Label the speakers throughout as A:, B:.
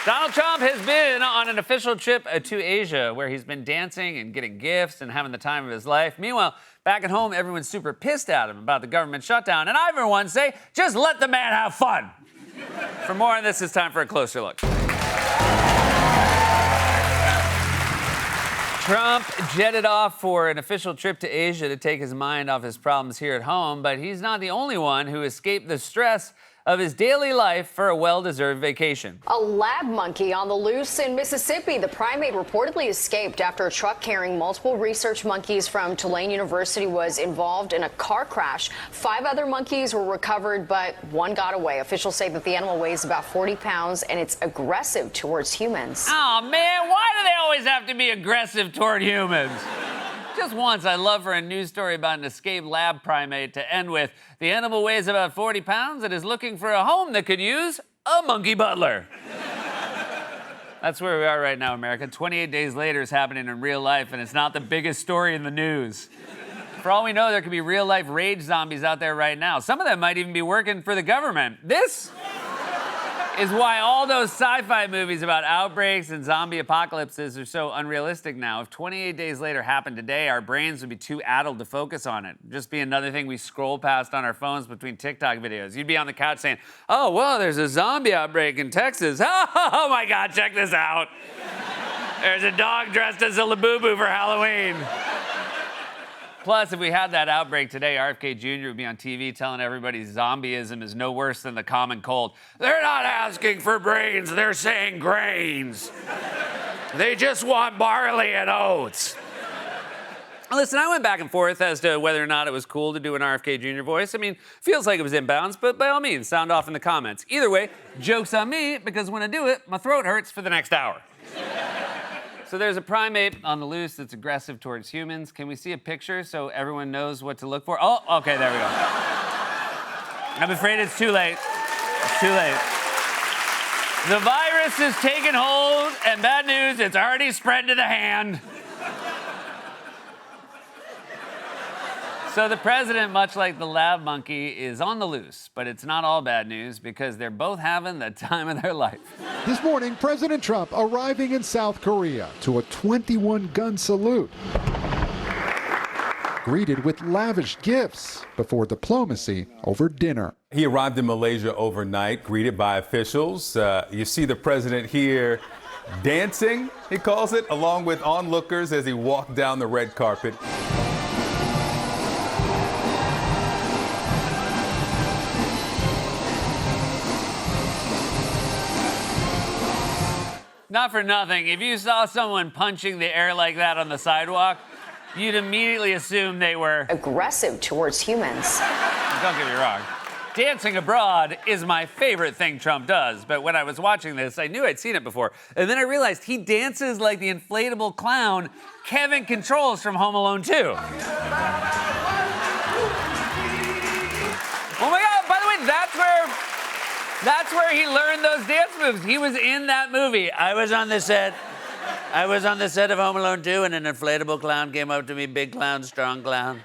A: Donald Trump has been on an official trip to Asia where he's been dancing and getting gifts and having the time of his life. Meanwhile, back at home, everyone's super pissed at him about the government shutdown. And I, for one, say, just let the man have fun. For more on this, it's time for a closer look. Trump jetted off for an official trip to Asia to take his mind off his problems here at home, but he's not the only one who escaped the stress of his daily life for a well-deserved vacation.
B: A lab monkey on the loose in Mississippi. The primate reportedly escaped after a truck carrying multiple research monkeys from Tulane University was involved in a car crash. 5 other monkeys were recovered, but one got away. Officials say that the animal weighs about 40 pounds and it's aggressive towards humans.
A: Oh, man, why do they always have to be aggressive toward humans? Just once, I'd love for a news story about an escaped lab primate to end with, the animal weighs about 40 pounds and is looking for a home that could use a monkey butler. That's where we are right now, America. 28 days later is happening in real life, and it's not the biggest story in the news. For all we know, there could be real-life rage zombies out there right now. Some of them might even be working for the government. This is why all those sci-fi movies about outbreaks and zombie apocalypses are so unrealistic now. If 28 days later happened today, our brains would be too addled to focus on it. It'd just be another thing we scroll past on our phones between TikTok videos. You'd be on the couch saying, oh, well, there's a zombie outbreak in Texas. Oh my God, check this out. There's a dog dressed as a Labubu for Halloween. Plus, if we had that outbreak today, RFK Jr. would be on TV telling everybody zombieism is no worse than the common cold. They're not asking for brains, they're saying grains. They just want barley and oats. Listen, I went back and forth as to whether or not it was cool to do an RFK Jr. voice. I mean, feels like it was inbounds, but by all means, sound off in the comments. Either way, joke's on me, because when I do it, my throat hurts for the next hour. So there's a primate on the loose that's aggressive towards humans. Can we see a picture so everyone knows what to look for? Oh, okay, there we go. I'm afraid it's too late. It's too late. The virus has taken hold, and bad news, it's already spread to the hand. So the president, much like the lab monkey, is on the loose, but it's not all bad news because they're both having the time of their life.
C: This morning, President Trump arriving in South Korea to a 21-gun salute. Greeted with lavish gifts before diplomacy over dinner.
D: He arrived in Malaysia overnight, greeted by officials. You see the president here dancing, he calls it, along with onlookers as he walked down the red carpet.
A: Not for nothing, if you saw someone punching the air like that on the sidewalk, you'd immediately assume they were
B: aggressive towards humans.
A: Don't get me wrong. Dancing abroad is my favorite thing Trump does, but when I was watching this, I knew I'd seen it before. And then I realized he dances like the inflatable clown Kevin controls from Home Alone 2. Oh my God, by the way, that's where he learned those dance moves. He was in that movie. I was on the set of Home Alone 2, and an inflatable clown came up to me, big clown, strong clown.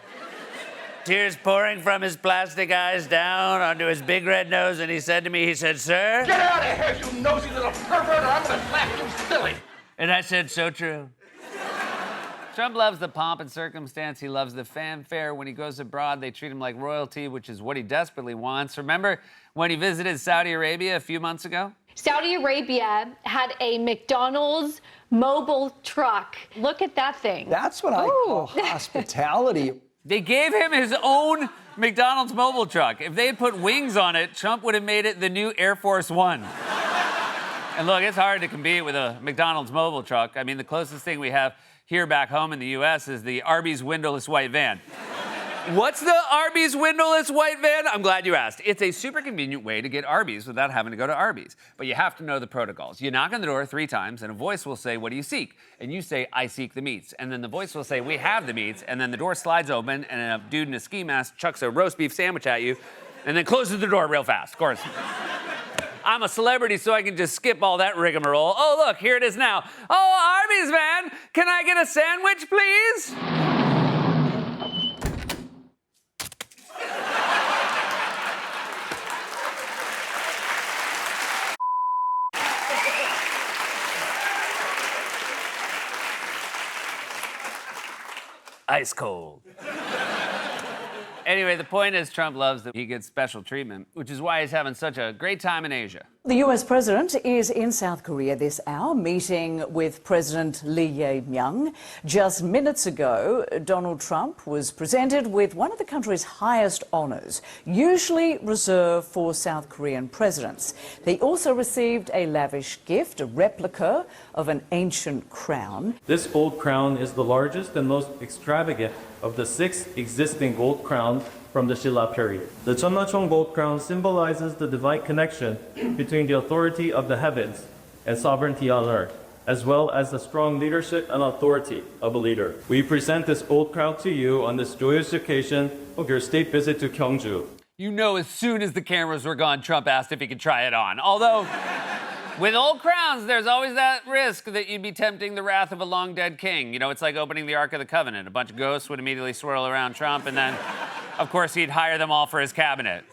A: Tears pouring from his plastic eyes down onto his big red nose, and he said to me, sir?
E: Get out of here, you nosy little pervert, or I'm gonna slap you silly.
A: And I said, so true. Trump loves the pomp and circumstance. He loves the fanfare. When he goes abroad, they treat him like royalty, which is what he desperately wants. Remember when he visited Saudi Arabia a few months ago?
F: Saudi Arabia had a McDonald's mobile truck. Look at that thing.
G: That's what I call hospitality.
A: They gave him his own McDonald's mobile truck. If they had put wings on it, Trump would have made it the new Air Force One. And look, it's hard to compete with a McDonald's mobile truck. I mean, the closest thing we have here back home in the U.S. is the Arby's windowless white van. What's the Arby's windowless white van? I'm glad you asked. It's a super convenient way to get Arby's without having to go to Arby's. But you have to know the protocols. You knock on the door 3 times, and a voice will say, what do you seek? And you say, I seek the meats. And then the voice will say, we have the meats. And then the door slides open, and a dude in a ski mask chucks a roast beef sandwich at you, and then closes the door real fast, of course. I'm a celebrity, so I can just skip all that rigmarole. Oh, look, here it is now. Oh, Arby's, man, can I get a sandwich, please? ice cold. Anyway, the point is Trump loves that he gets special treatment, which is why he's having such a great time in Asia.
H: The US president is in South Korea this hour, meeting with President Lee Jae-myung. Just minutes ago, Donald Trump was presented with one of the country's highest honors, usually reserved for South Korean presidents. He also received a lavish gift, a replica of an ancient crown.
I: This gold crown is the largest and most extravagant of the 6 existing gold crowns from the Silla period. The Cheonnachong gold crown symbolizes the divine connection between the authority of the heavens and sovereignty on earth, as well as the strong leadership and authority of a leader. We present this gold crown to you on this joyous occasion of your state visit to Gyeongju.
A: You know, as soon as the cameras were gone, Trump asked if he could try it on. Although, with old crowns, there's always that risk that you'd be tempting the wrath of a long-dead king. You know, it's like opening the Ark of the Covenant. A bunch of ghosts would immediately swirl around Trump, and then, of course, he'd hire them all for his cabinet.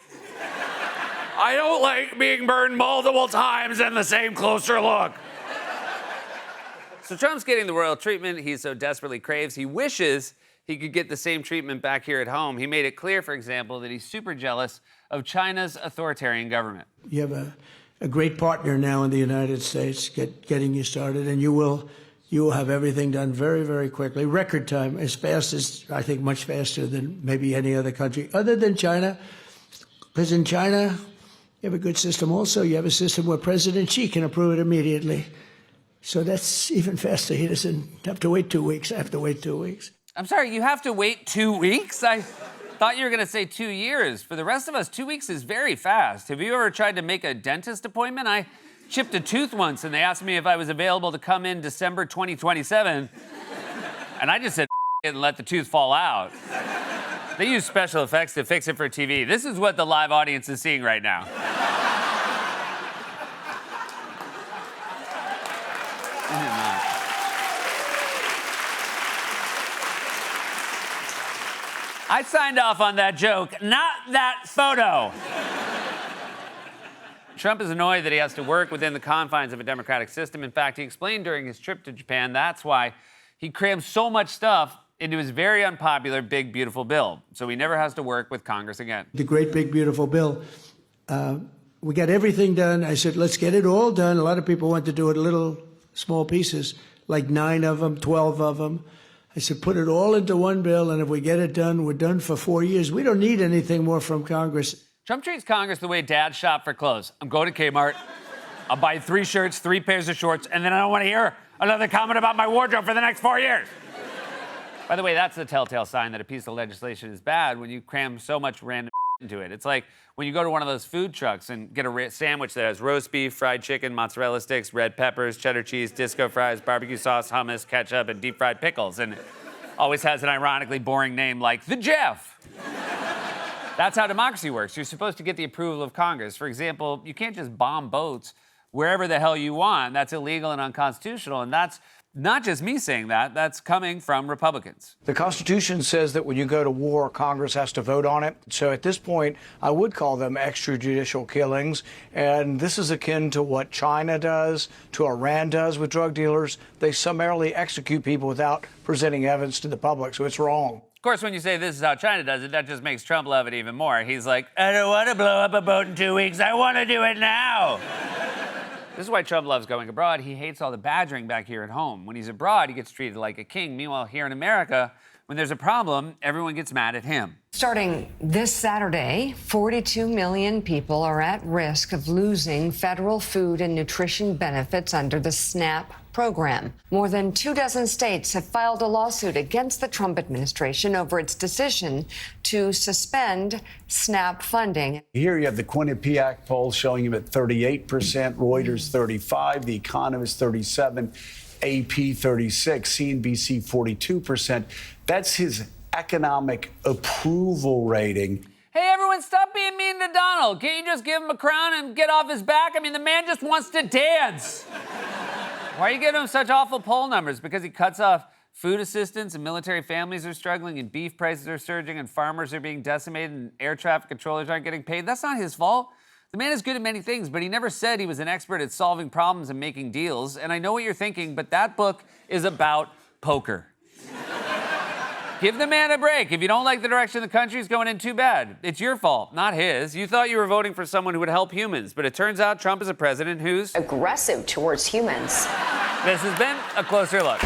A: I don't like being burned multiple times in the same closer look. So Trump's getting the royal treatment he so desperately craves. He wishes he could get the same treatment back here at home. He made it clear, for example, that he's super jealous of China's authoritarian government.
J: You have a great partner now in the United States getting you started, and you will have everything done very, very quickly. Record time, as fast as, I think, much faster than maybe any other country, other than China. Because in China, you have a good system also. You have a system where President Xi can approve it immediately. So that's even faster. He doesn't have to wait 2 weeks. I have to wait 2 weeks.
A: I'm sorry, you have to wait 2 weeks? I thought you were going to say 2 years. For the rest of us, 2 weeks is very fast. Have you ever tried to make a dentist appointment? I chipped a tooth once, and they asked me if I was available to come in December 2027. And I just said and let the tooth fall out. They use special effects to fix it for TV. This is what the live audience is seeing right now. I signed off on that joke, not that photo. Trump is annoyed that he has to work within the confines of a democratic system. In fact, he explained during his trip to Japan that's why he crammed so much stuff into his very unpopular Big Beautiful Bill, so he never has to work with Congress again.
J: The great Big Beautiful Bill. We got everything done. I said, let's get it all done. A lot of people want to do it little, small pieces, like 9 of them, 12 of them. I said, put it all into one bill, and if we get it done, we're done for 4 years. We don't need anything more from Congress.
A: Trump treats Congress the way dads shop for clothes. I'm going to Kmart, I'll buy 3 shirts, 3 pairs of shorts, and then I don't want to hear another comment about my wardrobe for the next 4 years. By the way, that's the telltale sign that a piece of legislation is bad, when you cram so much random into it. It's like when you go to one of those food trucks and get a sandwich that has roast beef, fried chicken, mozzarella sticks, red peppers, cheddar cheese, disco fries, barbecue sauce, hummus, ketchup, and deep fried pickles. And it always has an ironically boring name like The Jeff. That's how democracy works. You're supposed to get the approval of Congress. For example, you can't just bomb boats wherever the hell you want. That's illegal and unconstitutional. And that's not just me saying that. That's coming from Republicans.
G: The Constitution says that when you go to war, Congress has to vote on it. So at this point, I would call them extrajudicial killings. And this is akin to what China does, to Iran does with drug dealers. They summarily execute people without presenting evidence to the public. So it's wrong.
A: Of course, when you say this is how China does it, that just makes Trump love it even more. He's like, I don't want to blow up a boat in 2 weeks. I want to do it now. This is why Trump loves going abroad. He hates all the badgering back here at home. When he's abroad, he gets treated like a king. Meanwhile, here in America, when there's a problem, everyone gets mad at him.
K: Starting this Saturday, 42 million people are at risk of losing federal food and nutrition benefits under the SNAP program. More than 24 states have filed a lawsuit against the Trump administration over its decision to suspend SNAP funding.
L: Here you have the Quinnipiac poll showing him at 38%, Reuters 35%, The Economist 37%, AP 36%, CNBC 42%. That's his economic approval rating.
A: Hey, everyone, stop being mean to Donald. Can't you just give him a crown and get off his back? I mean, the man just wants to dance. Why are you giving him such awful poll numbers? Because he cuts off food assistance and military families are struggling and beef prices are surging and farmers are being decimated and air traffic controllers aren't getting paid? That's not his fault. The man is good at many things, but he never said he was an expert at solving problems and making deals. And I know what you're thinking, but that book is about poker. Give the man a break. If you don't like the direction the country's going in, too bad. It's your fault, not his. You thought you were voting for someone who would help humans, but it turns out Trump is a president who's
B: aggressive towards humans.
A: This has been A Closer Look.